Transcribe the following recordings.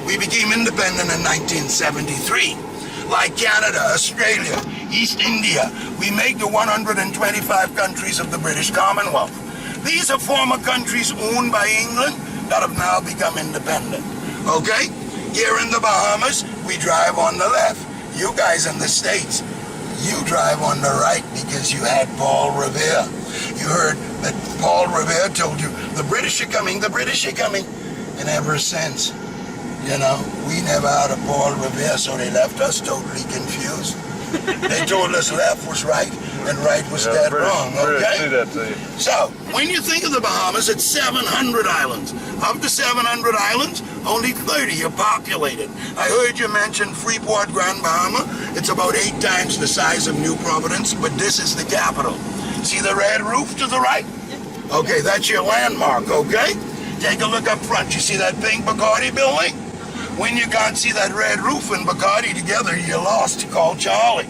We became independent in 1973. Like Canada, Australia, East India, we make the 125 countries of the British Commonwealth. These are former countries owned by England that have now become independent. Okay? Here in the Bahamas, we drive on the left. You guys in the States, you drive on the right because you had Paul Revere. You heard that Paul Revere told you, the British are coming, the British are coming. And ever since, you know, we never had a Paul Revere, so they left us totally confused. They told us left was right and right was dead wrong, okay? Do that to you. So, when you think of the Bahamas, it's 700 islands. Of the 700 islands, only 30 are populated. I heard you mention Freeport, Grand Bahama. It's about 8 times the size of New Providence, but this is the capital. See the red roof to the right? Okay, that's your landmark, okay? Take a look up front. You see that pink Bacardi building? When you can't see that red roof and Bacardi together, you're lost. Call Charley,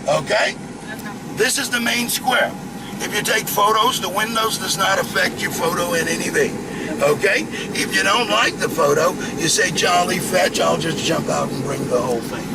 okay? This is the main square. If you take photos, the windows does not affect your photo in anything, okay? If you don't like the photo, you say, Charley, fetch, I'll just jump out and bring the whole thing.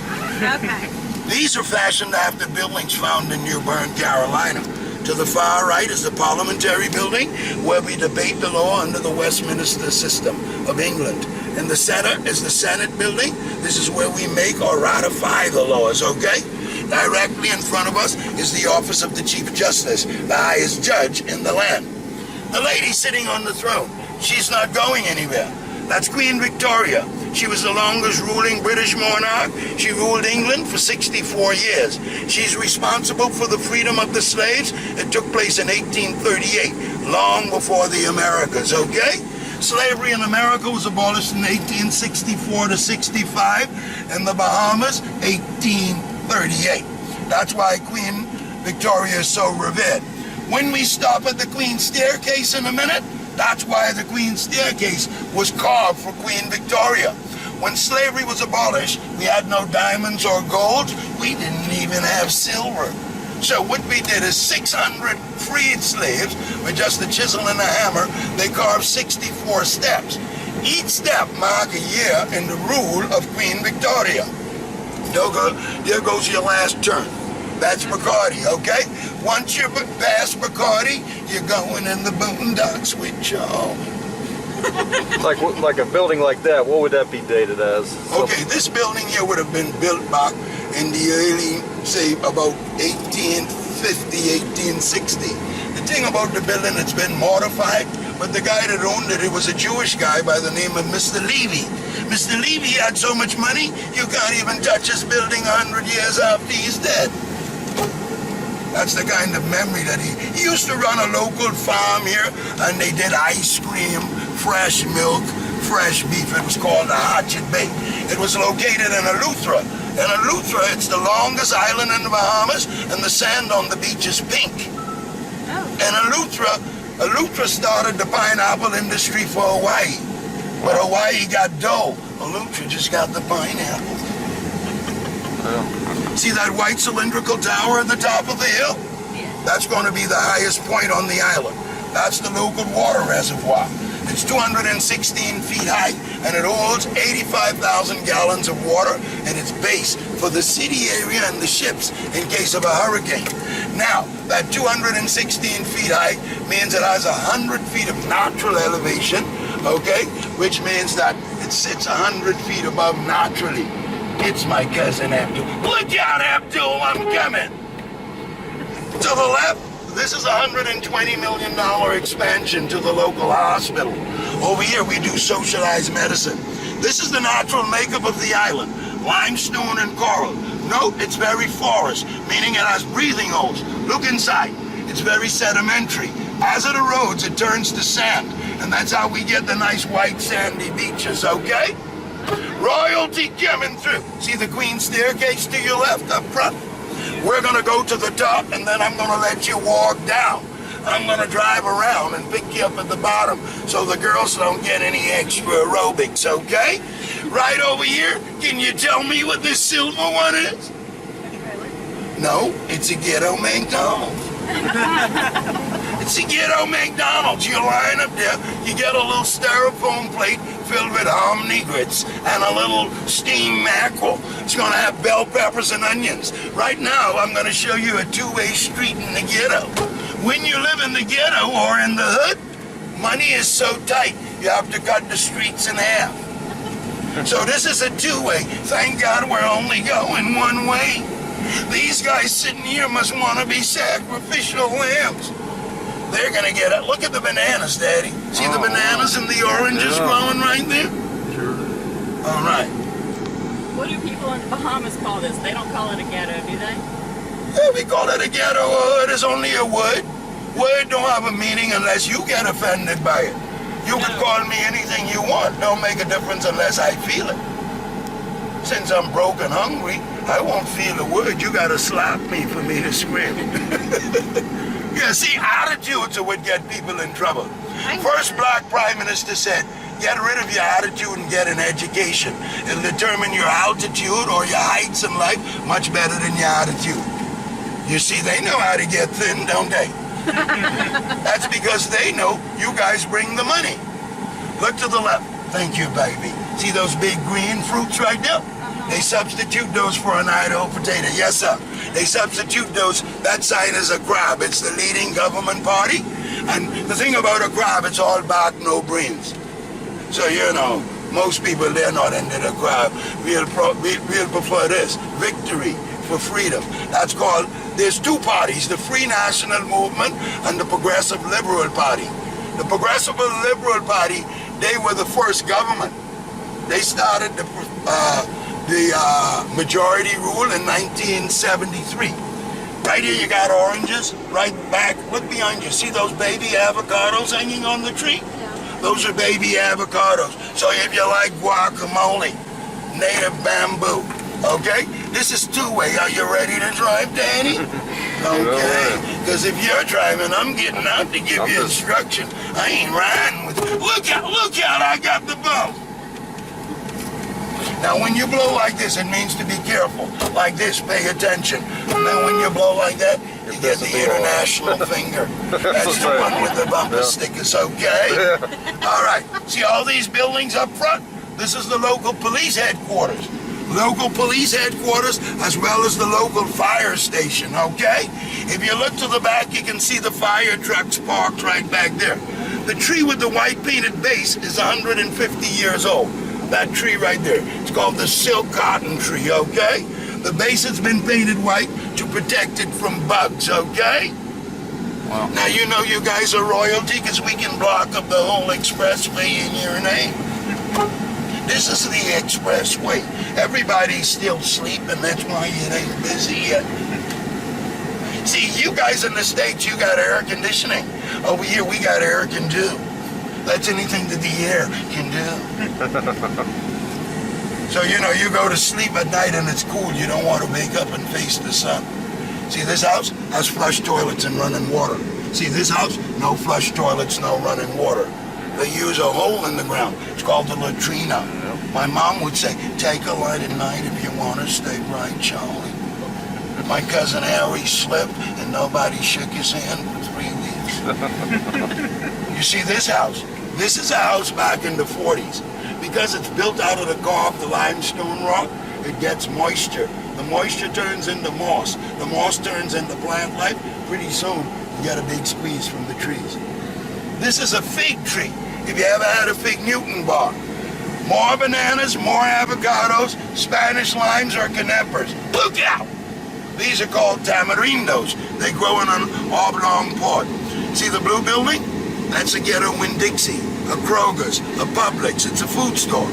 Okay. These are fashioned after buildings found in New Bern, Carolina. To the far right is the Parliamentary Building, where we debate the law under the Westminster system of England. In the center is the Senate Building. This is where we make or ratify the laws, okay? Directly in front of us is the office of the Chief Justice, the highest judge in the land. The lady sitting on the throne, she's not going anywhere. That's Queen Victoria. She was the longest ruling British monarch. She ruled England for 64 years. She's responsible for the freedom of the slaves. It took place in 1838, long before the Americas, okay? Slavery in America was abolished in 1864 to 65, and the Bahamas, 1838. That's why Queen Victoria is so revered. When we stop at the Queen's Staircase in a minute, that's why the Queen's Staircase was carved for Queen Victoria. When slavery was abolished, we had no diamonds or gold. We didn't even have silver. So what we did is 600 freed slaves with just a chisel and a hammer. They carved 64 steps. Each step marked a year in the rule of Queen Victoria. There goes your last turn. That's Bacardi, okay? Once you pass Bacardi, you're going in the boondocks with Charley. Like a building like that, what would that be dated as? Okay, this building here would have been built back in the early, say, about 1850, 1860. The thing about the building, it's been modified, but the guy that owned it, it was a Jewish guy by the name of Mr. Levy. Mr. Levy had so much money, you can't even touch his building 100 years after he's dead. That's the kind of memory that he used to run a local farm here, and they did ice cream, fresh milk, fresh beef. It was called the Hatchet Bay. It was located in Eleuthera. In Eleuthera, it's the longest island in the Bahamas, and the sand on the beach is pink. And Eleuthera started the pineapple industry for Hawaii. But Hawaii got dough. Eleuthera just got the pineapple. See that white cylindrical tower at the top of the hill? Yeah. That's going to be the highest point on the island. That's the local water reservoir. It's 216 feet high, and it holds 85,000 gallons of water, and it's base for the city area and the ships in case of a hurricane. Now, that 216 feet high means it has 100 feet of natural elevation, okay? Which means that it sits 100 feet above naturally. It's my cousin Abdul. Look out, Abdul, I'm coming. To the left, this is a $120 million expansion to the local hospital. Over here, we do socialized medicine. This is the natural makeup of the island. Limestone and coral. Note, it's very porous, meaning it has breathing holes. Look inside. It's very sedimentary. As it erodes, it turns to sand. And that's how we get the nice white sandy beaches, okay? Royalty coming through. See the Queen's Staircase to your left up front? We're going to go to the top, and then I'm going to let you walk down. I'm going to drive around and pick you up at the bottom so the girls don't get any extra aerobics, okay? Right over here, can you tell me what this silver one is? No, it's a ghetto McDonald's. It's the ghetto McDonald's. You line up there, you get a little styrofoam plate filled with hominy grits and a little steamed mackerel. It's gonna have bell peppers and onions. Right now, I'm gonna show you a two-way street in the ghetto. When you live in the ghetto or in the hood, money is so tight, you have to cut the streets in half. So this is a two-way. Thank God we're only going one way. These guys sitting here must want to be sacrificial lambs. They're gonna get it. Look at the bananas, Daddy. See the bananas and the oranges growing right there? Sure. All right. What do people in the Bahamas call this? They don't call it a ghetto, do they? Yeah, we call it a ghetto. A hood is only a word. Word don't have a meaning unless you get offended by it. You can call me anything you want. Don't make a difference unless I feel it. Since I'm broke and hungry, I won't feel a word. You gotta slap me for me to scream. Yeah, see, attitudes are what get people in trouble. First black prime minister said, get rid of your attitude and get an education. It'll determine your altitude or your heights in life much better than your attitude. You see, they know how to get thin, don't they? That's because they know you guys bring the money. Look to the left. Thank you, baby. See those big green fruits right there? They substitute those for an Idaho potato. Yes, sir. They substitute those. That sign is a crab. It's the leading government party. And the thing about a crab, it's all bark, no brains. So, you know, most people, they're not into the crab. We'll prefer this. Victory for freedom. That's called, there's two parties, the Free National Movement and the Progressive Liberal Party. The Progressive Liberal Party, they were the first government. They started the majority rule in 1973. Right here you got oranges, right back, look behind you. See those baby avocados hanging on the tree? Yeah. Those are baby avocados. So if you like guacamole, native bamboo, okay? This is two-way. Are you ready to drive, Danny? Okay, because if you're driving, I'm getting out to give you instruction. I ain't riding with you. Look out, I got the bump. Now, when you blow like this, it means to be careful. Like this, pay attention. And then when you blow like that, you get the international finger. That's the one with the bumper stickers, okay? All right. See all these buildings up front? This is the local police headquarters. Local police headquarters as well as the local fire station, okay? If you look to the back, you can see the fire trucks parked right back there. The tree with the white painted base is 150 years old. That tree right there. It's called the silk cotton tree, okay? The base has been painted white to protect it from bugs, okay? Wow. Now you know you guys are royalty because we can block up the whole expressway in your name. This is the expressway. Everybody's still sleeping, that's why it ain't busy yet. See, you guys in the States, you got air conditioning. Over here, we got air can do. That's anything that the air can do. So, you know, you go to sleep at night and it's cool. You don't want to wake up and face the sun. See, this house has flush toilets and running water. See, this house, no flush toilets, no running water. They use a hole in the ground. It's called the latrina. My mom would say, take a light at night if you want to stay bright, Charley. My cousin Harry slipped and nobody shook his hand for 3 weeks. You see this house? This is a house back in the 40s. Because it's built out of the gulf, the limestone rock, it gets moisture. The moisture turns into moss. The moss turns into plant life. Pretty soon, you get a big squeeze from the trees. This is a fig tree. If you ever had a fig Newton bar. More bananas, more avocados, Spanish limes, or canepers. Look out! These are called tamarindos. They grow in an oblong pot. See the blue building? That's a Ghetto Winn-Dixie, a Kroger's, a Publix. It's a food store.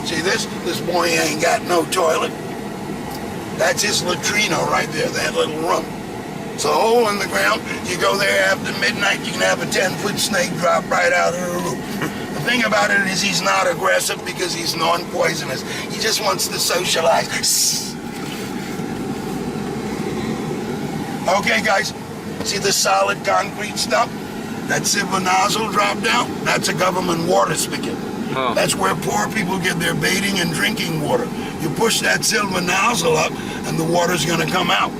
See this? This boy ain't got no toilet. That's his latrino right there, that little room. It's a hole in the ground. You go there after midnight, you can have a 10-foot snake drop right out of the roof. The thing about it is he's not aggressive because he's non-poisonous. He just wants to socialize. Okay, guys. See the solid concrete stuff? That silver nozzle drop down? That's a government water spigot. Oh. That's where poor people get their bathing and drinking water. You push that silver nozzle up and the water's gonna come out.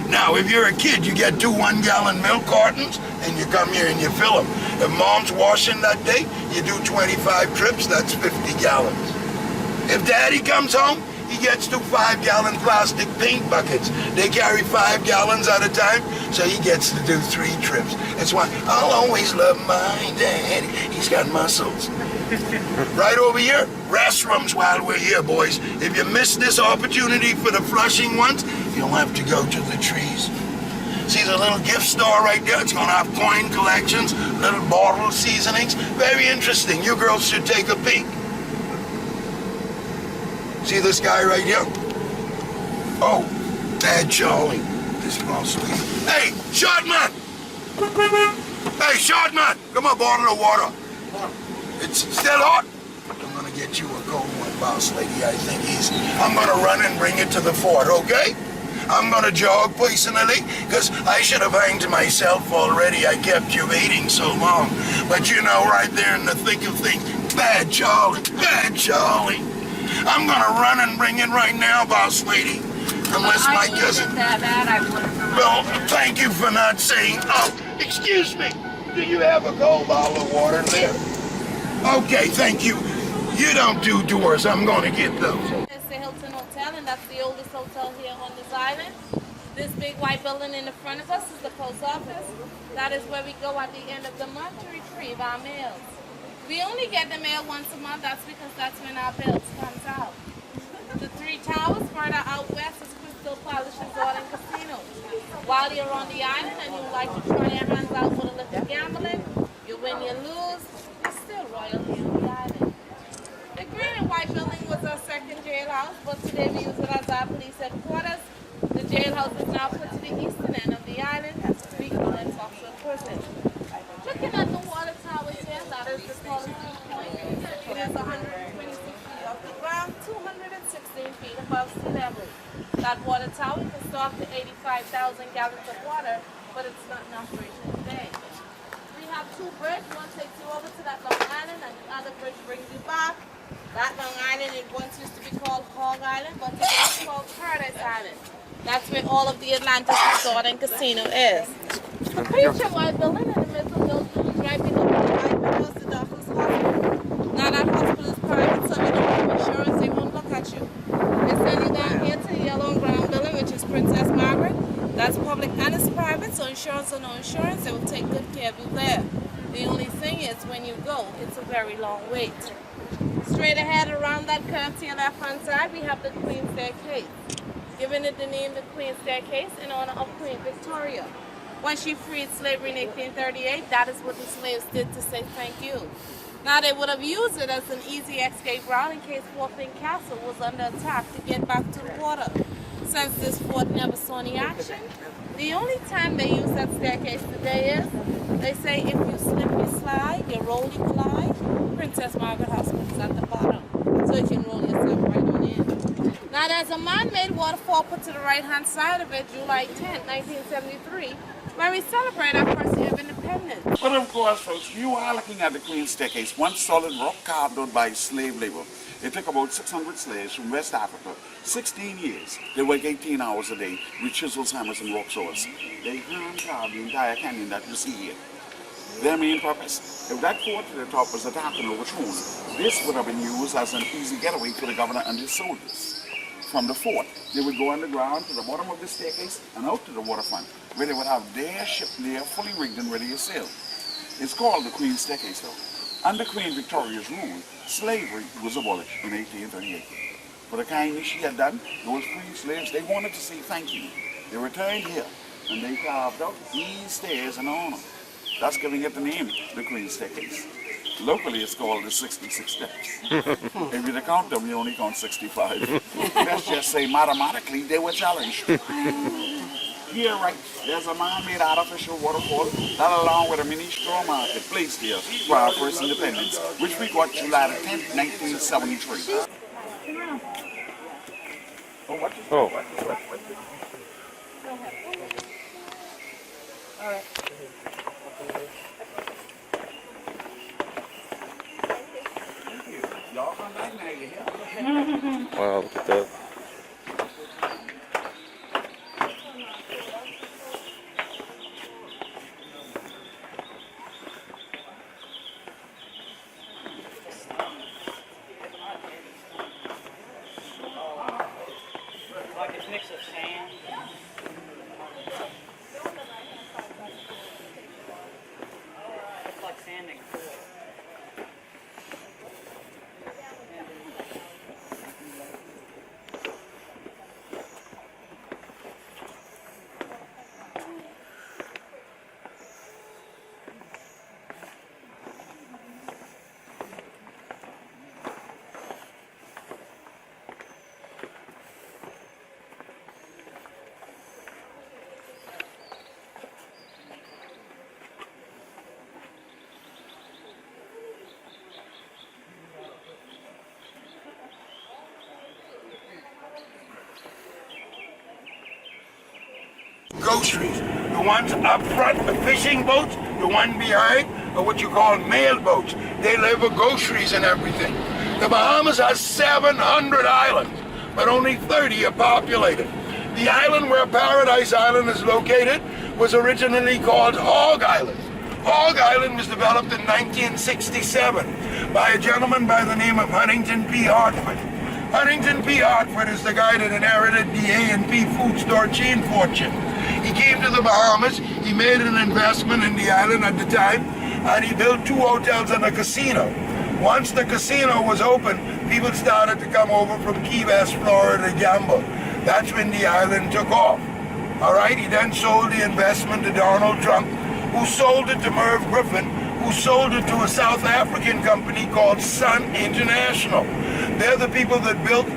Now, if you're a kid, you get 2 1-gallon milk cartons, and you come here and you fill them. If mom's washing that day, you do 25 trips, that's 50 gallons. If daddy comes home, he gets 2 5-gallon plastic paint buckets. They carry 5 gallons at a time, so he gets to do 3 trips. That's why I'll always love my daddy. He's got muscles. Right over here, restrooms while we're here, boys. If you miss this opportunity for the flushing ones, you'll have to go to the trees. See the little gift store right there? It's gonna have coin collections, little bottle seasonings. Very interesting. You girls should take a peek. See this guy right here? Oh, Bad Charley. This mostly. Hey, short man! Hey, short man! Come on, bottle of water. It's still hot? I'm gonna get you a cold one, boss lady. I think I'm gonna run and bring it to the fort, okay? I'm gonna jog personally, because I should have hanged myself already. I kept you waiting so long. But you know, right there in the thick of things, Bad Charley, Bad Charley. I'm gonna run and bring it right now, boss lady. Unless my cousin... Well, thank you for not saying... Oh, excuse me. Do you have a cold bottle of water there? Okay, thank you. You don't do doors. I'm gonna get those. It's the Hilton Hotel, and that's the oldest hotel here on this island. This big white building in the front of us is the post office. That is where we go at the end of the month to retrieve our mails. We only get the mail once a month. That's because that's when our bills comes out. The 3 towers further out west is Crystal Palace Resort and Casino. While you're on the island and you like to try your hands out with a little gambling, you win, you lose, you're still royalty on the island. The green and white building was our second jailhouse, but today we use it as our police headquarters. The jailhouse is now put to the eastern end of the island. We call it Foxwood Prison. Looking at the water tower here, that is the tallest point. It is 126 feet off the ground, 216 feet above sea level. That water tower can store up to 85,000 gallons of water, but it's not in operation today. We have 2 bridges. One takes you over to that Long Island, and the other bridge brings you back. That Long Island, it once used to be called Hog Island, but today it's called Paradise Island. That's where all of the Atlantis Resort and Casino is. The preacher white building in the middle of the right below the white house, the doctor's hospital. Now that hospital is private, so you don't have insurance, they won't look at you. They send you down here to the yellow and brown building, which is Princess Margaret. That's public and it's private, so insurance or no insurance, they will take good care of you there. The only thing is, when you go, it's a very long wait. Straight ahead around that curve to your left-hand side, we have the Queen's Staircase. Giving it the name the Queen's Staircase in honor of Queen Victoria. When she freed slavery in 1838, that is what the slaves did to say thank you. Now, they would have used it as an easy escape route in case Fort Wayne Castle was under attack to get back to the water. Since this fort never saw any action, the only time they use that staircase today is, they say if you slip, you slide, you roll, you glide. Princess Margaret Hospital is at the bottom, so you can roll yourself right on in. Now, there's a man-made waterfall put to the right-hand side of it, July 10, 1973, where we celebrate our first year of independence. But of course, folks, you are looking at the Queen's Staircase, one solid rock carved out by slave labor. It took about 600 slaves from West Africa, 16 years. They work 18 hours a day with chisels, hammers, and rock saws. They hand-carved the entire canyon that you see here. Their main purpose, if that fort at the top was attacked and overthrown, this would have been used as an easy getaway for the governor and his soldiers. From the fort, they would go underground to the bottom of the staircase and out to the waterfront, where they would have their ship there fully rigged and ready to sail. It's called the Queen's Staircase, though. Under Queen Victoria's rule, slavery was abolished in 1838. For the kindness she had done, those free slaves, they wanted to say thank you. They returned here, and they carved out these stairs in honor. Thus giving it the name, the Queen's Staircase. Locally, it's called the 66 steps. If you count them, you only count 65. Let's just say mathematically, they were challenged. Here, right, there's a man-made artificial waterfall that, along with a mini straw market, placed here for our first independence, which we got July 10th, 1973. Oh. All right. Y'all come back now, you hear? Wow, look at that. Ghost trees. The ones up front, the fishing boats, the one behind are what you call mail boats. They live with ghost trees and everything. The Bahamas has 700 islands, but only 30 are populated. The island where Paradise Island is located was originally called Hog Island. Hog Island was developed in 1967 by a gentleman by the name of Huntington P. Hartford. Huntington P. Hartford is the guy that inherited the A&P food store chain fortune. He came to the Bahamas, he made an investment in the island at the time, and he built 2 hotels and a casino. Once the casino was open, people started to come over from Key West, Florida to gamble. That's when the island took off. All right, he then sold the investment to Donald Trump, who sold it to Merv Griffin, who sold it to a South African company called Sun International. They're the people that built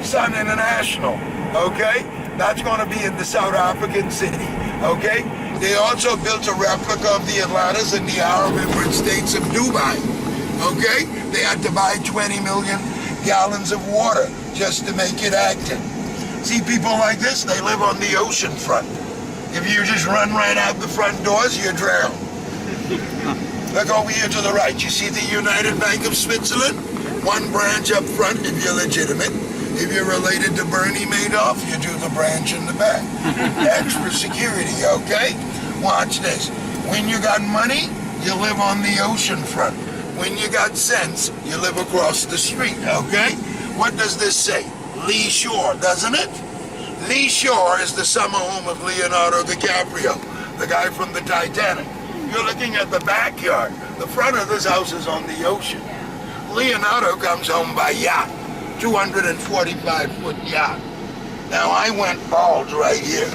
Sun International, okay? That's going to be in the South African city, okay? They also built a replica of the Atlantis in the Arab Emirate States of Dubai, okay? They had to buy 20 million gallons of water just to make it active. See, people like this, they live on the ocean front. If you just run right out the front doors, you drown. Look over here to the right. You see the United Bank of Switzerland? One branch up front if you're legitimate. If you're related to Bernie Madoff, you do the branch in the back. Extra security, okay? Watch this. When you got money, you live on the ocean front. When you got sense, you live across the street, okay? What does this say? Lee Shore, doesn't it? Lee Shore is the summer home of Leonardo DiCaprio, the guy from the Titanic. You're looking at the backyard. The front of this house is on the ocean. Leonardo comes home by yacht, 245-foot yacht. Now, I went bald right here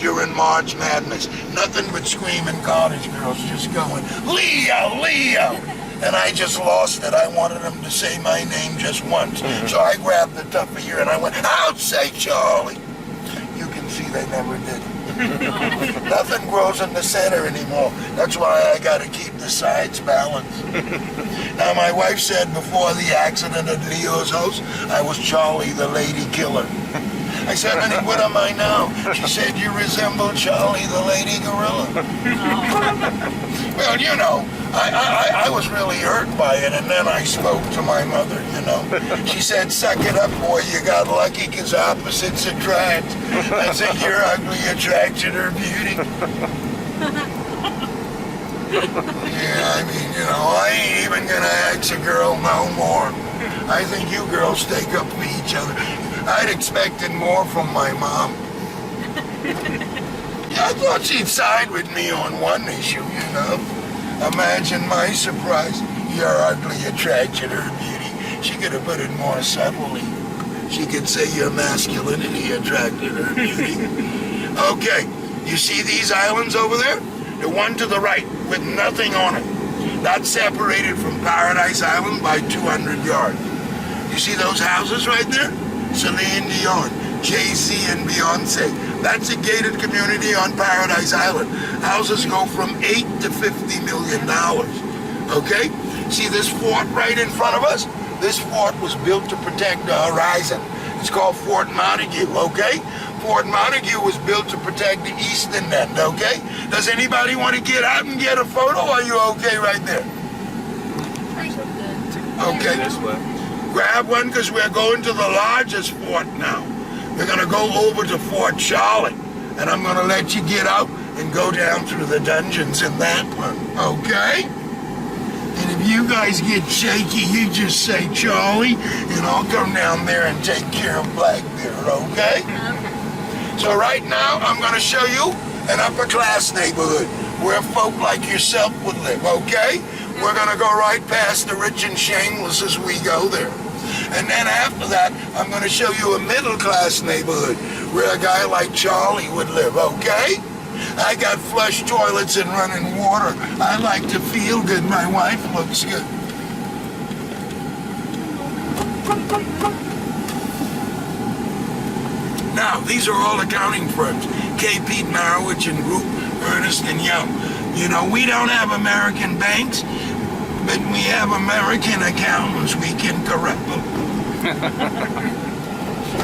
during March Madness. Nothing but screaming college girls just going, Leo, Leo! And I just lost it. I wanted them to say my name just once. So I grabbed the tuft of ear and I went, out say Charley. You can see they never did. Nothing grows in the center anymore. That's why I got to keep the sides balanced. Now, my wife said before the accident at Leo's house, I was Charley the lady killer. I said, honey, what am I now? She said, you resemble Charley the lady gorilla. Well, you know, I was really hurt by it, and then I spoke to my mother, you know. She said, suck it up, boy, you got lucky because opposites attract. I said, your ugly attracted her beauty. Yeah, I mean, you know, I ain't even going to ask a girl no more. I think you girls take up for each other. I'd expected more from my mom. Yeah, I thought she'd side with me on one issue, you know. Imagine my surprise. Your ugly attracted her beauty. She could have put it more subtly. She could say your masculinity attracted her beauty. Okay, you see these islands over there? The one to the right with nothing on it. That's separated from Paradise Island by 200 yards. You see those houses right there? Celine Dion, Jay-Z and Beyonce. That's a gated community on Paradise Island. Houses go from $8 to $50 million. Okay? See this fort right in front of us? This fort was built to protect the horizon. It's called Fort Montague, okay? Fort Montague was built to protect the eastern end, okay? Does anybody want to get out and get a photo? Or are you okay right there? Okay. This way. Grab one because we're going to the largest fort now. We're going to go over to Fort Charley. And I'm going to let you get out and go down through the dungeons in that one, okay? And if you guys get shaky, you just say Charley, and I'll come down there and take care of Blackbeard, okay? So right now, I'm going to show you an upper-class neighborhood where folk like yourself would live, okay? We're going to go right past the rich and shameless as we go there. And then after that, I'm going to show you a middle-class neighborhood where a guy like Charley would live, okay? I got flush toilets and running water. I like to feel good. My wife looks good. Now, these are all accounting firms. K. Pete Marowitz and Group, Ernst & Young. You know, we don't have American banks, but we have American accountants. We can correct them.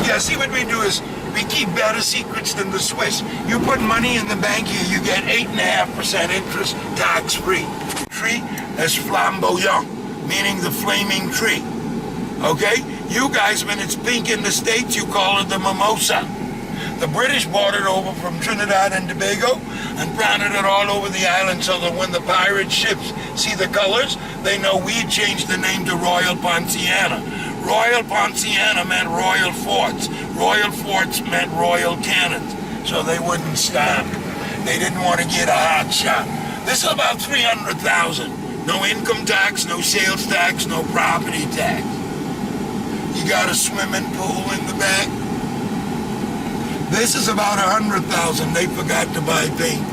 Yeah, see what we do is We keep better secrets than the Swiss. You put money in the bank here, you get 8.5% interest, tax-free. Tree is flamboyant, meaning the flaming tree. Okay? You guys, when it's pink in the States, you call it the mimosa. The British brought it over from Trinidad and Tobago and planted it all over the island so that when the pirate ships see the colors, they know we changed the name to Royal Ponciana. Royal Ponciana meant royal forts. Royal forts meant royal cannons, so they wouldn't stop. They didn't want to get a hot shot. This is about 300,000. No income tax, no sales tax, no property tax. You got a swimming pool in the back. This is about 100,000. They forgot to buy paint.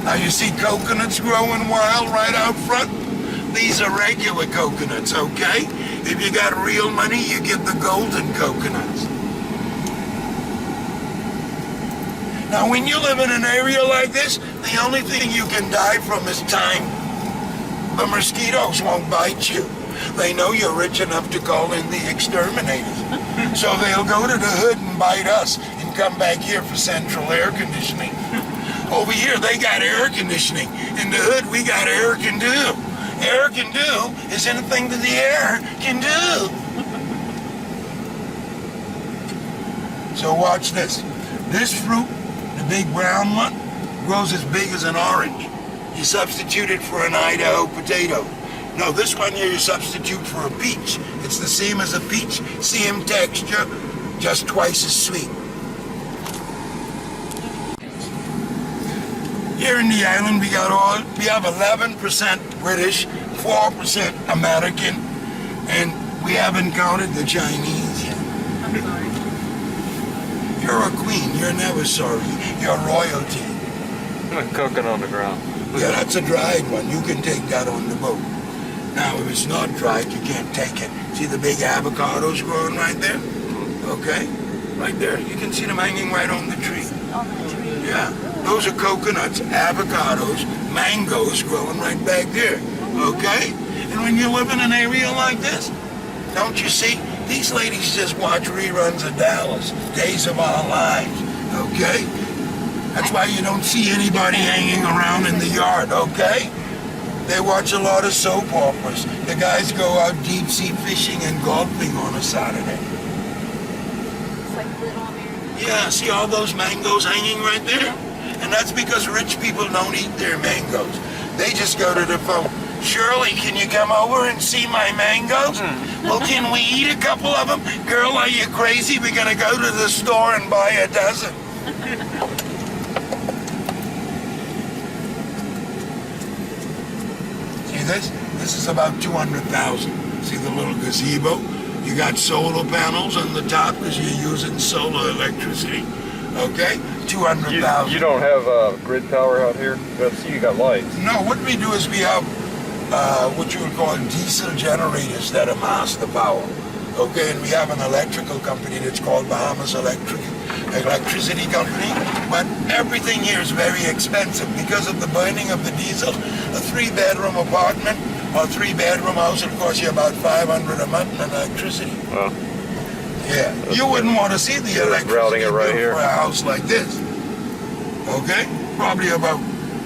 Now you see coconuts growing wild right out front? These are regular coconuts, okay? If you got real money, you get the golden coconuts. Now when you live in an area like this, the only thing you can die from is time. The mosquitoes won't bite you. They know you're rich enough to call in the exterminators. So they'll go to the hood and bite us and come back here for central air conditioning. Over here, they got air conditioning. In the hood, we got air can do. Air can do is anything that the air can do. So watch this. This fruit, the big brown one, grows as big as an orange. You substitute it for an Idaho potato. No, this one here you substitute for a peach. It's the same as a peach, same texture, just twice as sweet. Here in the island we have 11% British, 4% American, and we haven't counted the Chinese yet. I'm sorry. You're a queen, you're never sorry. You're royalty. Cooking on the ground. Yeah, that's a dried one. You can take that on the boat. Now, if it's not dried, you can't take it. See the big avocados growing right there? Okay? Right there. You can see them hanging right on the tree. On the tree. Yeah. Those are coconuts, avocados, mangoes growing right back there. Okay? And when you live in an area like this, don't you see? These ladies just watch reruns of Dallas, Days of Our Lives. Okay? That's why you don't see anybody hanging around in the yard, okay? They watch a lot of soap operas. The guys go out deep sea fishing and golfing on a Saturday. It's like Little American. Yeah, see all those mangoes hanging right there? And that's because rich people don't eat their mangoes. They just go to the phone. Shirley, can you come over and see my mangoes? Well, can we eat a couple of them? Girl, are you crazy? We're gonna go to the store and buy a dozen. This is about 200,000. See the little gazebo? You got solar panels on the top because you're using solar electricity. Okay? 200,000. You don't have grid power out here? But see, you got lights. No, what we do is we have what you would call diesel generators that amass the power. Okay, and we have an electrical company that's called Bahamas Electricity Company, but everything here is very expensive because of the burning of the diesel. A 3-bedroom apartment or 3-bedroom house will cost you about $500 a month in electricity. Well, yeah, you wouldn't want to see the electricity routing it right bill here for a house like this. Okay, probably about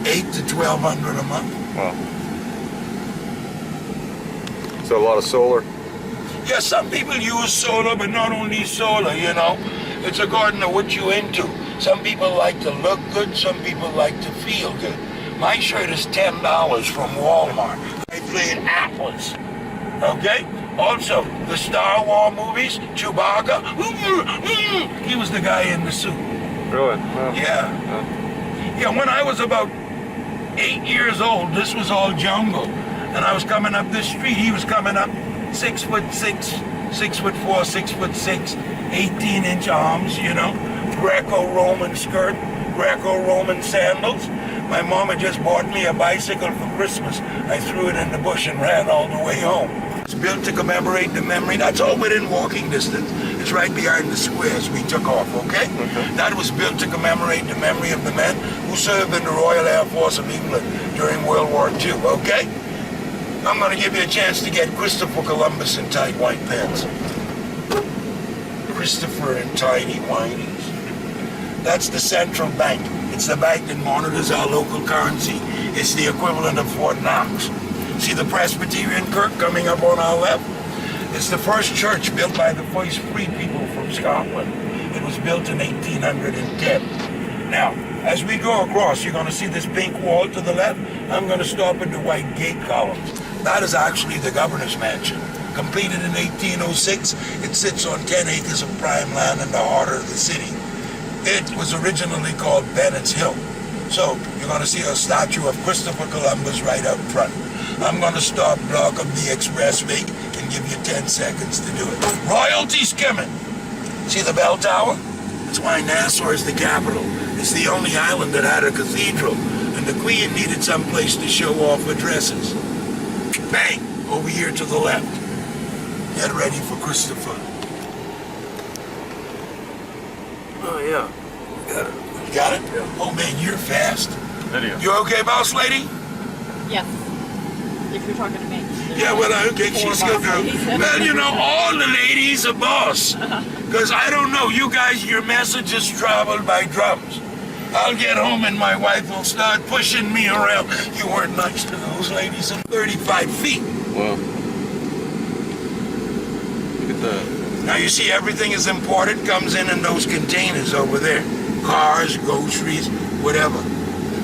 $800 to $1,200 a month. wow. So a lot of solar. Yeah, some people use solar, but not only solar, you know. It's according to what you're into. Some people like to look good, some people like to feel good. My shirt is $10 from Walmart. I played apples. Okay? Also, the Star Wars movies, Chewbacca, he was the guy in the suit. Really? Wow. Yeah. Yeah, when I was about 8 years old, this was all jungle. And I was coming up this street, he was coming up 6'6", 6'4", 6'6", 18-inch arms, you know, Greco-Roman skirt, Greco-Roman sandals. My mom had just bought me a bicycle for Christmas. I threw it in the bush and ran all the way home. It's built to commemorate the memory. That's all within walking distance. It's right behind the squares we took off, okay? That was built to commemorate the memory of the men who served in the Royal Air Force of England during World War II, okay? I'm going to give you a chance to get Christopher Columbus in tight white pants. Christopher and Tiny Whinies. That's the central bank. It's the bank that monitors our local currency. It's the equivalent of Fort Knox. See the Presbyterian Kirk coming up on our left? It's the first church built by the first free people from Scotland. It was built in 1810. Now, as we go across, you're going to see this pink wall to the left. I'm going to stop at the white gate columns. That is actually the governor's mansion. Completed in 1806, it sits on 10 acres of prime land in the heart of the city. It was originally called Bennett's Hill. So, you're going to see a statue of Christopher Columbus right out front. I'm going to stop, block up the expressway, and give you 10 seconds to do it. Royalty's coming! See the bell tower? That's why Nassau is the capital. It's the only island that had a cathedral, and the Queen needed some place to show off her dresses. Bang! Over here to the left. Get ready for Christopher. Oh yeah. Got it. You got it? Yeah. Oh man, you're fast. Video. You okay, boss lady? Yes. If you're talking to me. Yeah, well, okay, she's good now. Well, you know, all the ladies are boss. Because I don't know, you guys, your messages travel by drums. I'll get home and my wife will start pushing me around. You weren't nice to those ladies in 35 feet. Wow. Look at that. Now you see everything is imported, comes in those containers over there. Cars, groceries, whatever.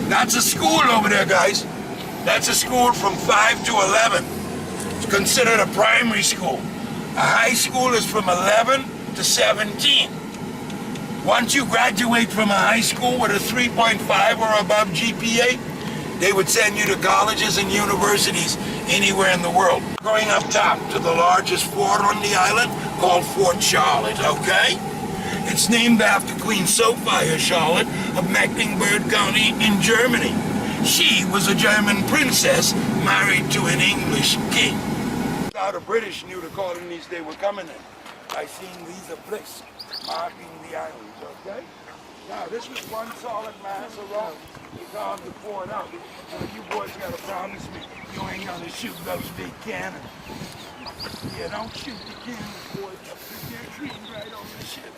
That's a school over there, guys. That's a school from 5 to 11. It's considered a primary school. A high school is from 11 to 17. Once you graduate from a high school with a 3.5 or above GPA, they would send you to colleges and universities anywhere in the world. Going up top to the largest fort on the island called Fort Charley, okay? It's named after Queen Sophia Charlotte of Mecklenburg County in Germany. She was a German princess married to an English king. Now the British knew the colonies they were coming in by seeing these obelisk marking the islands, okay? Now this was one solid mass of rock. We carved the fort out. Now you boys gotta promise me you ain't gonna shoot those big cannons. Yeah, don't shoot the cannons, boys. They're treating right on the ship.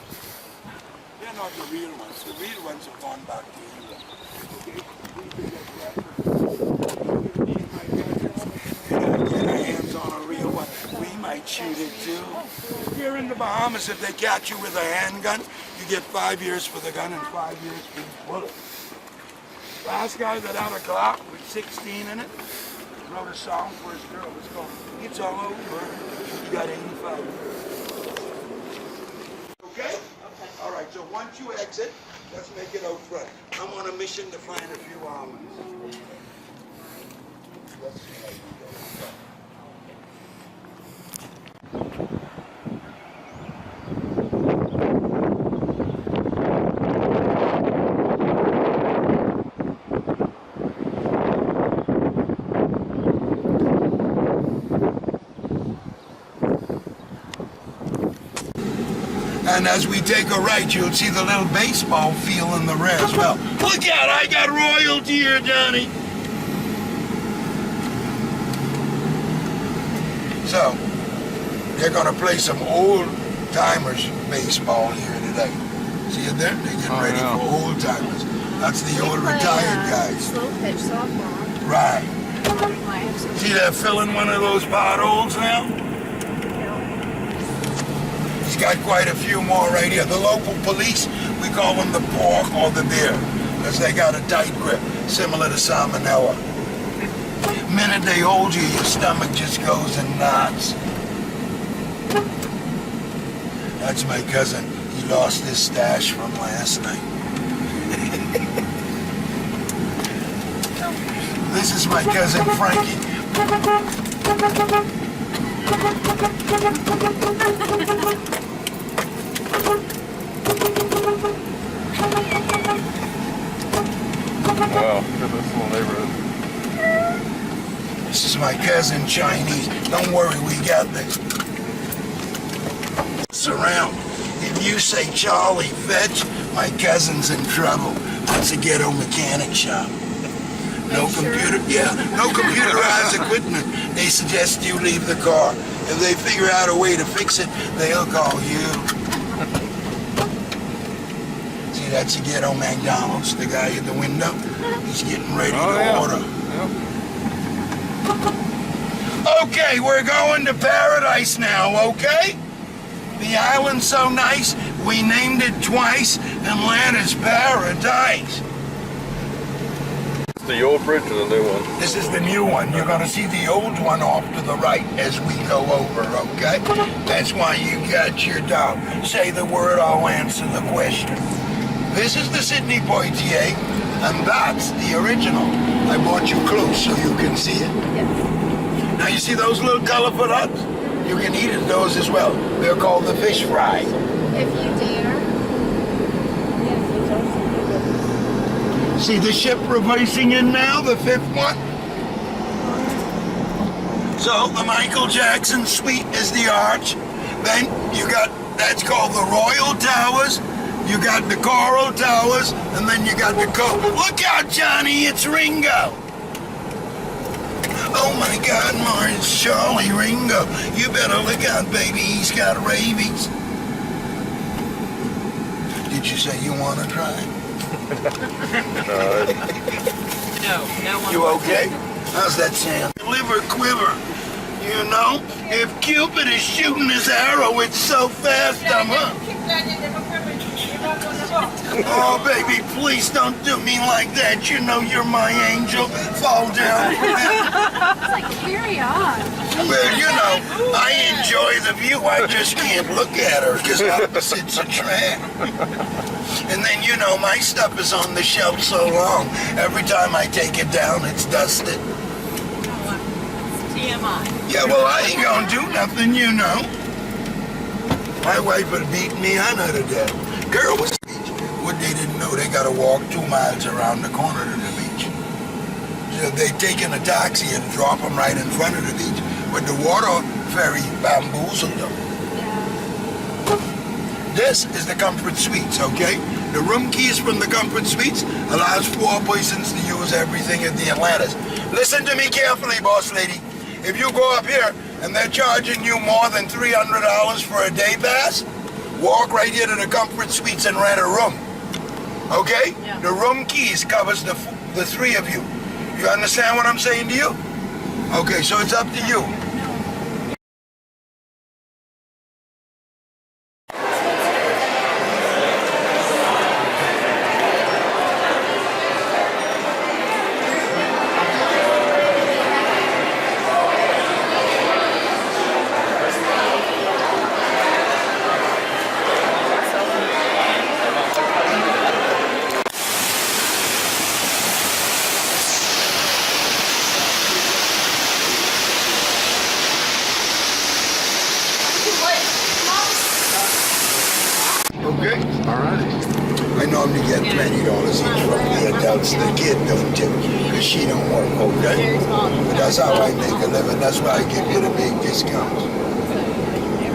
They're not the real ones. The real ones are gone back to England. Okay? Get our hands on a real one. We might shoot it too. Here in the Bahamas, if they catch you with a handgun, you get 5 years for the gun and 5 years for the bullet. Last guy that had a Glock with 16 in it wrote a song for his girl. It's called It's All Over. You got 85. Okay? All right, so once you exit, let's make it out front. I'm on a mission to find a few almonds. Let's see how you go. And as we take a right, you'll see the little baseball field in the rear as well. Look out, I got royalty here, Johnny. So, they're gonna play some old timers baseball here today. See it there? They're getting ready for old timers. That's the old retired guys. Slow pitch softball. Right. See they're filling one of those potholes now? He's got quite a few more right here. The local police, we call them the pork or the bear, because they got a tight grip, similar to salmonella. The minute they hold you, your stomach just goes in knots. That's my cousin. He lost his stash from last night. This is my cousin Frankie. Wow, look at this little neighborhood. This is my cousin Chinese. Don't worry, we got this. Surround. If you say Charlie fetch, my cousin's in trouble. That's a ghetto mechanic shop. No computer, no computerized equipment. They suggest you leave the car. If they figure out a way to fix it, they'll call you. that's the ghetto McDonald's, the guy at the window. He's getting ready to order. Okay, we're going to paradise now, okay? The island's so nice, we named it twice, and land is paradise. The old bridge or the new one? This is the new one. You're gonna see the old one off to the right as we go over, okay? That's why you got your dog. Say the word, I'll answer the question. This is the Sydney Poitier, and that's the original. I brought you close so you can see it. Yes. Now you see those little colorful nuts? You can eat those as well. They're called the fish fry. If you dare. See the ship reversing in now, the fifth one? So the Michael Jackson suite is the arch. Then you got, that's called the Royal Towers. You got the Coral Towers, and then you got the Look out, Johnny, it's Ringo. Oh my God, Mars, it's Charley, Ringo. You better look out, baby, he's got rabies. Did you say you want to try? No one. You okay? How's that sound? Liver quiver. You know, if Cupid is shooting his arrow, it's so fast, Oh, baby, please don't do me like that. You know you're my angel. Fall down. It's like, carry on. Well, you know, I enjoy the view. I just can't look at her because opposites attract. And then, you know, my stuff is on the shelf so long. Every time I take it down, it's dusted. TMI. Yeah, well, I ain't gonna do nothing, you know. My wife would beat me on her to death. Girl was beach. What they didn't know, they gotta walk 2 miles around the corner to the beach. So they taken a taxi and drop them right in front of the beach. But the water ferry bamboozled them. This is the Comfort Suites, okay? The room keys from the Comfort Suites allows 4 persons to use everything at the Atlantis. Listen to me carefully, boss lady. If you go up here and they're charging you more than $300 for a day pass, walk right here to the Comfort Suites and rent a room. Okay? Yeah. The room keys covers the 3 of you. You understand what I'm saying to you? Okay, so it's up to you. Okay? Alrighty. I normally get $20 each from the adults. The kid don't tip because she don't work, okay? But that's how I make a living. That's why I give you the big discounts.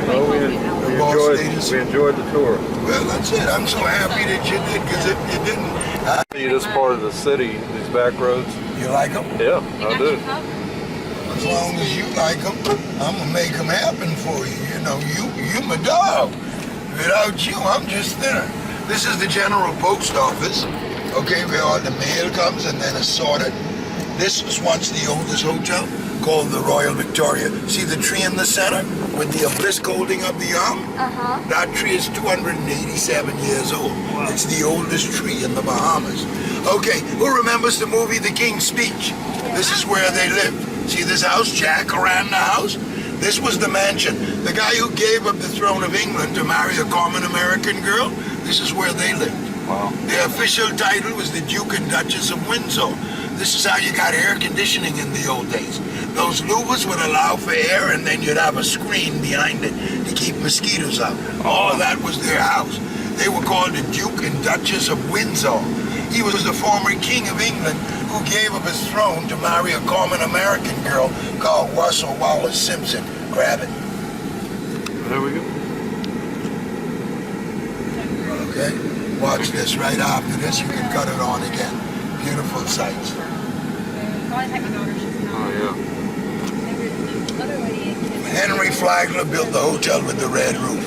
Well, we enjoyed the tour. Well, that's it. I'm so happy that you did because if you didn't, See this part of the city, these back roads? you like them? Yeah, I do. As long as you like them, I'm going to make them happen for you. You know, you my dog. Without you, I'm just thinner. This is the General Post Office, okay, where all the mail comes and then it's sorted. This was once the oldest hotel called the Royal Victoria. See the tree in the center with the obelisk holding up the arm? Uh-huh. That tree is 287 years old. Wow. It's the oldest tree in the Bahamas. Okay, who remembers the movie The King's Speech? This is where they lived. See this house, Jack around the house? This was the mansion. The guy who gave up the throne of England to marry a common American girl, this is where they lived. Wow. Their official title was the Duke and Duchess of Windsor. This is how you got air conditioning in the old days. Those louvers would allow for air and then you'd have a screen behind it to keep mosquitoes out. All of that was their house. They were called the Duke and Duchess of Windsor. He was the former King of England who gave up his throne to marry a common American girl called Russell Wallace Simpson. Grab it. There we go. Okay? Watch this right after this. You can cut it on again. Beautiful sights. Oh, yeah. Henry Flagler built the hotel with the red roof.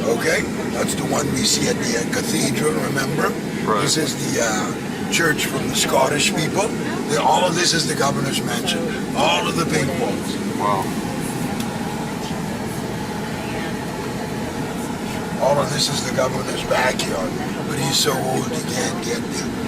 Okay, that's the one we see at the cathedral, remember? Right. This is the church from the Scottish people. All of this is the governor's mansion. All of the big walls. Wow. All of this is the governor's backyard. But he's so old he can't get there.